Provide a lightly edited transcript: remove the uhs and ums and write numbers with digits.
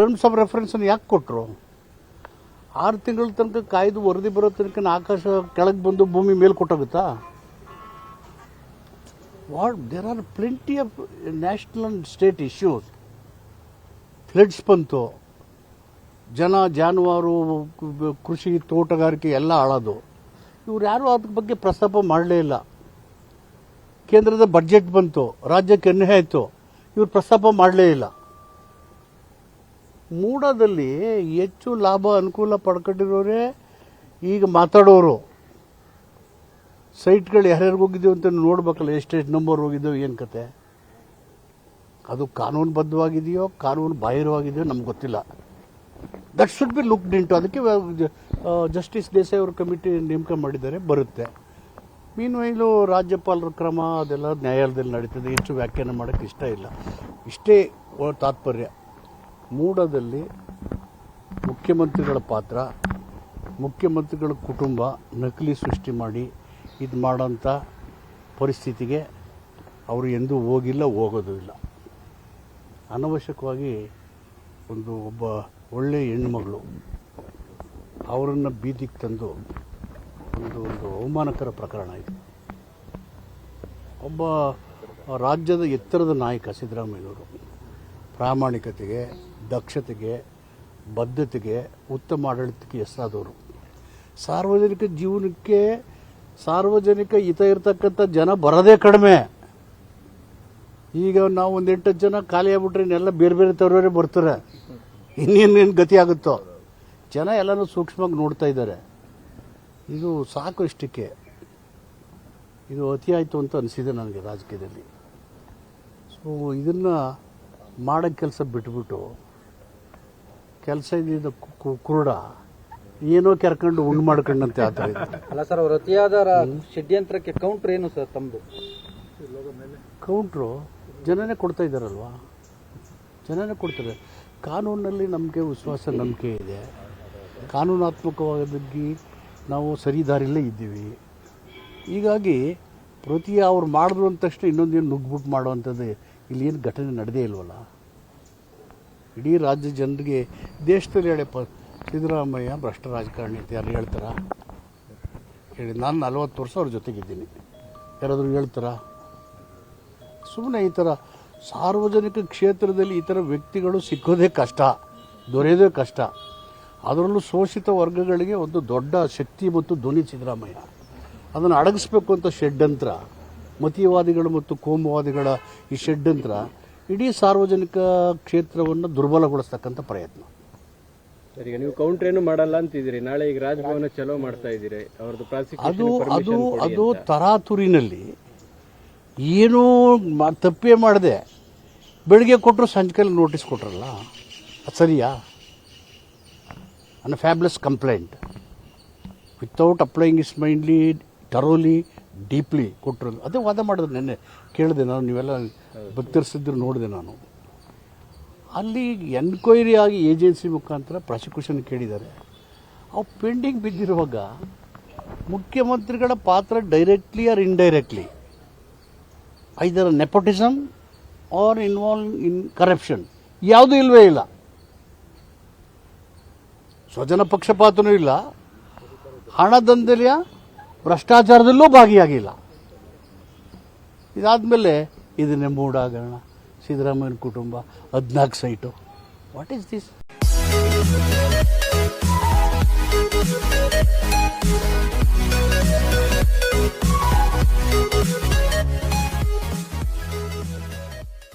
Terms of ರೆಫರೆನ್ಸನ್ನು ಯಾಕೆ ಕೊಟ್ಟರು? 6 ತಿಂಗಳ ತನಕ ಕಾಯ್ದು ವರದಿ ಬರೋ ತನಕ ಆಕಾಶ ಕೆಳಗೆ ಬಂದು ಭೂಮಿ ಮೇಲೆ ಕೊಟ್ಟೋಗುತ್ತಾ? There are plenty of national and state issues. Floods ಬಂತು, ಜನ ಜಾನುವಾರು, ಕೃಷಿ, ತೋಟಗಾರಿಕೆ ಎಲ್ಲ ಹಾಳೋದು. ಇವ್ರು ಯಾರೂ ಅದ್ರ ಬಗ್ಗೆ ಪ್ರಸ್ತಾಪ ಮಾಡಲೇ ಇಲ್ಲ. ಕೇಂದ್ರದ ಬಡ್ಜೆಟ್ ಬಂತು, ರಾಜ್ಯಕ್ಕೆ ಅನ್ಯಾಯ ಆಯಿತು, ಇವ್ರು ಪ್ರಸ್ತಾಪ ಮಾಡಲೇ ಇಲ್ಲ. ಮೂಡದಲ್ಲಿ ಹೆಚ್ಚು ಲಾಭ ಅನುಕೂಲ ಪಡ್ಕೊಂಡಿರೋರೇ ಈಗ ಮಾತಾಡೋರು. ಸೈಟ್ಗಳು ಯಾರ್ಯಾರಿಗೆ ಹೋಗಿದ್ದೀವಿ ಅಂತ ನೋಡ್ಬೇಕಲ್ಲ, ಎಷ್ಟೆಷ್ಟು ನಂಬರ್ ಹೋಗಿದ್ದೆವು, ಏನು ಕತೆ. ಅದು ಕಾನೂನುಬದ್ಧವಾಗಿದೆಯೋ ಕಾನೂನು ಬಾಹಿರವಾಗಿದೆಯೋ ನಮ್ಗೆ ಗೊತ್ತಿಲ್ಲ. That should be looked into. ಅದಕ್ಕೆ ಜಸ್ಟಿಸ್ ದೇಸಾಯಿ ಅವರು ಕಮಿಟಿ ನೇಮಕ ಮಾಡಿದ್ದಾರೆ, ಬರುತ್ತೆ. ಮೀನ್ವೈಲು ರಾಜ್ಯಪಾಲರ ಕ್ರಮ ಅದೆಲ್ಲ ನ್ಯಾಯಾಲಯದಲ್ಲಿ ನಡೀತದೆ, ಹೆಚ್ಚು ವ್ಯಾಖ್ಯಾನ ಮಾಡೋಕ್ಕೆ ಇಷ್ಟ ಇಲ್ಲ. ಇಷ್ಟೇ ತಾತ್ಪರ್ಯ. ಮೂಡದಲ್ಲಿ ಮುಖ್ಯಮಂತ್ರಿಗಳ ಪಾತ್ರ, ಮುಖ್ಯಮಂತ್ರಿಗಳ ಕುಟುಂಬ ನಕಲಿ ಸೃಷ್ಟಿ ಮಾಡಿ ಇದು ಮಾಡೋಂಥ ಪರಿಸ್ಥಿತಿಗೆ ಅವರು ಎಂದೂ ಹೋಗಿಲ್ಲ, ಹೋಗೋದು ಇಲ್ಲ. ಅನವಶ್ಯಕವಾಗಿ ಒಬ್ಬ ಒಳ್ಳೆಯ ಹೆಣ್ಮಗಳು ಅವರನ್ನು ಬೀದಿಗೆ ತಂದು ಒಂದು ಅವಮಾನಕರ ಪ್ರಕರಣ ಇದು. ಒಬ್ಬ ರಾಜ್ಯದ ಎತ್ತರದ ನಾಯಕ ಸಿದ್ದರಾಮಯ್ಯನವರು ಪ್ರಾಮಾಣಿಕತೆಗೆ, ದಕ್ಷತೆಗೆ, ಬದ್ಧತೆಗೆ, ಉತ್ತಮ ಆಡಳಿತಕ್ಕೆ ಹೆಸರಾದವರು. ಸಾರ್ವಜನಿಕ ಜೀವನಕ್ಕೆ ಸಾರ್ವಜನಿಕ ಹಿತ ಇರತಕ್ಕಂಥ ಜನ ಬರೋದೇ ಕಡಿಮೆ. ಈಗ ನಾವು ಒಂದು 8 ಜನ ಖಾಲಿ ಆಗ್ಬಿಟ್ರೆ ಇನ್ನೆಲ್ಲ ಬೇರೆ ಬೇರೆ ತರವರೇ ಬರ್ತಾರೆ. ಇನ್ನೇನು ಗತಿ ಆಗುತ್ತೋ. ಜನ ಎಲ್ಲನೂ ಸೂಕ್ಷ್ಮವಾಗಿ ನೋಡ್ತಾ ಇದ್ದಾರೆ. ಇದು ಸಾಕು, ಇಷ್ಟಕ್ಕೆ ಇದು ಅತಿ ಆಯಿತು ಅಂತ ಅನಿಸಿದೆ ನನಗೆ ರಾಜಕೀಯದಲ್ಲಿ. ಸೊ ಇದನ್ನು ಮಾಡೋ ಕೆಲಸ ಬಿಟ್ಬಿಟ್ಟು ಕೆಲಸ ಇದ್ದಿದ್ದ ಕುರುಡ ಏನೋ ಕೆರ್ಕೊಂಡು ಉಂಡು ಮಾಡ್ಕೊಂಡಂತೆ ಆ ಥರ ಇದೆ. ಅಲ್ಲ ಸರ್, ಅವ್ರ ಅತಿಯಾದ ಷಡ್ಯಂತ್ರಕ್ಕೆ ಕೌಂಟ್ರ್ ಏನು ಸರ್ ತಮ್ಮದು? ಕೌಂಟ್ರು ಜನನೇ ಕೊಡ್ತಾ ಇದ್ದಾರಲ್ವಾ, ಜನನೇ ಕೊಡ್ತಾರೆ. ಕಾನೂನಲ್ಲಿ ನಮಗೆ ವಿಶ್ವಾಸ, ನಂಬಿಕೆ ಇದೆ. ಕಾನೂನಾತ್ಮಕವಾಗಿ ನಾವು ಸರಿದಾರಿಲ್ಲೇ ಇದ್ದೀವಿ. ಹೀಗಾಗಿ ಅವ್ರು ಮಾಡಿದ್ರು ಅಂದ ತಕ್ಷಣ ಇನ್ನೊಂದೇನು ನುಗ್ಬಿಟ್ಟು ಮಾಡುವಂಥದ್ದು ಇಲ್ಲಿ ಏನು ಘಟನೆ ನಡೆದೇ ಇಲ್ವಲ್ಲ. ಇಡೀ ರಾಜ್ಯ ಜನರಿಗೆ, ದೇಶದಲ್ಲಿ ಹೇಳಪ್ಪ, ಸಿದ್ದರಾಮಯ್ಯ ಭ್ರಷ್ಟ ರಾಜಕಾರಣಿ ಅಂತ ಯಾರು ಹೇಳ್ತಾರ ಹೇಳಿ? ನಾನು 40 ವರ್ಷ ಅವ್ರ ಜೊತೆಗಿದ್ದೀನಿ, ಯಾರಾದರೂ ಹೇಳ್ತಾರ? ಸುಮ್ಮನೆ ಈ ಥರ ಸಾರ್ವಜನಿಕ ಕ್ಷೇತ್ರದಲ್ಲಿ ಈ ಥರ ವ್ಯಕ್ತಿಗಳು ಸಿಕ್ಕೋದೇ ಕಷ್ಟ, ದೊರೆಯೋದೇ ಕಷ್ಟ. ಅದರಲ್ಲೂ ಶೋಷಿತ ವರ್ಗಗಳಿಗೆ ಒಂದು ದೊಡ್ಡ ಶಕ್ತಿ ಮತ್ತು ಧ್ವನಿ ಸಿದ್ದರಾಮಯ್ಯ. ಅದನ್ನು ಅಡಗಿಸ್ಬೇಕು ಅಂತ ಷಡ್ಯಂತ್ರ, ಮತೀಯವಾದಿಗಳು ಮತ್ತು ಕೋಮುವಾದಿಗಳ ಈ ಷಡ್ಯಂತ್ರ ಇಡೀ ಸಾರ್ವಜನಿಕ ಕ್ಷೇತ್ರವನ್ನು ದುರ್ಬಲಗೊಳಿಸ್ತಕ್ಕಂಥ ಪ್ರಯತ್ನ. ಈಗ ನೀವು ಕೌಂಟರ್ ಏನು ಮಾಡಲ್ಲ ಅಂತಿದ್ದೀರಿ, ನಾಳೆ ಈಗ ರಾಜಭವನ ಚಲೋ ಮಾಡ್ತಾ ಇದ್ದೀರಿ, ಅವ್ರದ್ದು ಅದು ತರಾತುರಿನಲ್ಲಿ ಏನೂ ತಪ್ಪೇ ಮಾಡದೆ ಬೆಳಿಗ್ಗೆ ಕೊಟ್ಟರು ಸಂಜೆಯಲ್ಲಿ ನೋಟಿಸ್ ಕೊಟ್ರಲ್ಲ, ಅದು ಸರಿಯಾ? ಅನ್ ಫ್ಯಾಬ್ಲೆಸ್ complaint without applying his mindly thoroughly deeply ಕೊಟ್ಟರು. ಅದೇ ವಾದ ಮಾಡಿದ್ರು. ನೆನ್ನೆ ಕೇಳಿದೆ ನಾನು, ನೀವೆಲ್ಲ ಬತ್ತರಿಸಿದ್ರು ನೋಡಿದೆ ನಾನು. ಅಲ್ಲಿ ಎನ್ಕ್ವೈರಿ ಆಗಿ ಏಜೆನ್ಸಿ ಮುಖಾಂತರ ಪ್ರಾಸಿಕ್ಯೂಷನ್ ಕೇಳಿದ್ದಾರೆ. ಅವು ಪೆಂಡಿಂಗ್ ಬಿದ್ದಿರುವಾಗ ಮುಖ್ಯಮಂತ್ರಿಗಳ ಪಾತ್ರ directly R indirectly either nepotism R involve in corruption ಯಾವುದೂ ಇಲ್ಲವೇ ಇಲ್ಲ. ಸ್ವಜನ ಪಕ್ಷಪಾತನೂ ಇಲ್ಲ, ಹಣದಂಧೆಯ ಭ್ರಷ್ಟಾಚಾರದಲ್ಲೂ ಭಾಗಿಯಾಗಿಲ್ಲ. ಇದಾದಮೇಲೆ ಇದನ್ನೇ ಮೂಡಾಗರಣ, ಸಿದ್ದರಾಮಯ್ಯನ ಕುಟುಂಬ, 14 ಸೈಟು. What is this?